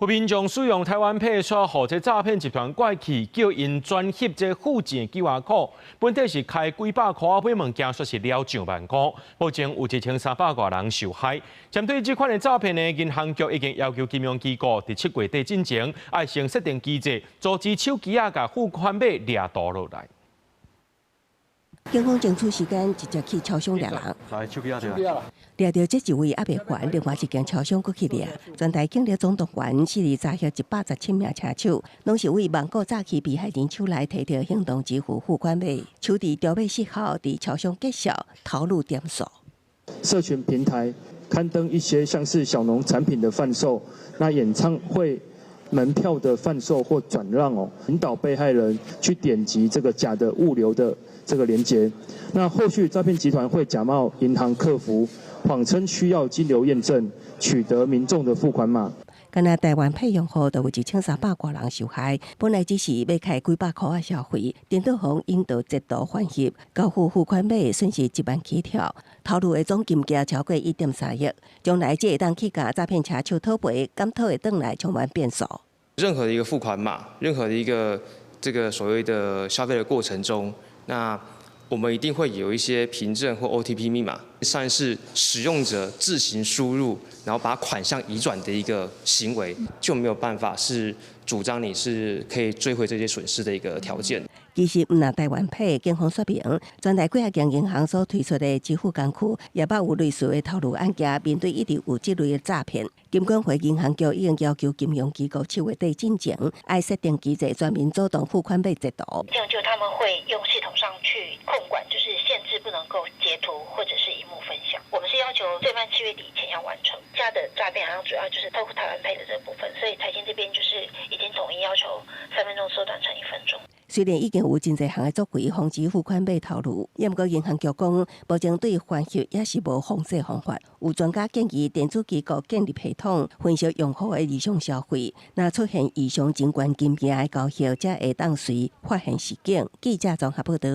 有民眾使用台灣 Pay 刷互這詐騙集團拐去，叫因轉翕這附近的QR code，本體是開幾百塊買物件，說是了上萬塊，目前有1300多人受害。針對這款的詐騙呢，銀行局已經要求金融機構在7月底之前，要先設定機制，阻止手機啊甲付款碼掠奪落來。警方爭取時間，直接去超商掠人。來，手機啊，掠到這一位還袂還，另外一間超商佫去掠。全台警力總動員，4日查獲117名車手，攏是為網購詐欺被害人手內摕到行動支付付款碼，手佇調尾時候佇超商結銷，逃入點數。社群平台刊登一些像是小農產品的販售，那演唱會門票的販售或轉讓引導被害人去點擊這個假的物流的這個連結。那後續詐騙集團會假冒銀行客服，謊稱需要金流驗證，取得民眾的付款碼。敢若台灣配用戶就有1300多人受害，本來只是要開幾百塊的消費，電腦行引導截圖反翕，交付付款碼損失1萬起跳，投入的總金額超過1.3億。將來這會當去甲詐騙車手討賠，檢討會轉來充滿變數。任何的一個付款碼，任何的一個這個所謂的消費的過程中，那我們一定會有一些憑證或 OTP 密碼，算是使用者自行輸入，然後把款項移轉的一個行為，就沒有辦法是主張你是可以追回這些損失的一個條件。其實唔那台灣 Pay 警方說明，全台幾啊間銀行所推出的支付工具，也捌有類似的套路案件。面對一直有這類的詐騙，金管會銀行局已經要求金融機構7月底之前，要設定機制，專門阻擋付款碼截圖。這樣就他們會用系統上去控管，就是限制不能夠截圖或者是螢幕分享。我們是要求最慢7月底以前要完成。家的詐騙好像主要就是透過台灣 Pay 的這個部分，所以財經這邊就是已經統一要求3分鐘縮短成1分鐘。雖然已經有真濟項的作為防止付款碼透露，不過銀行局講，目前對反翕也是無防制方法。有專家建議電子機構建立系統，分析用戶的異常消費，若出現異常真懸金額的交易，才會當隨發現事件。記者綜合報道。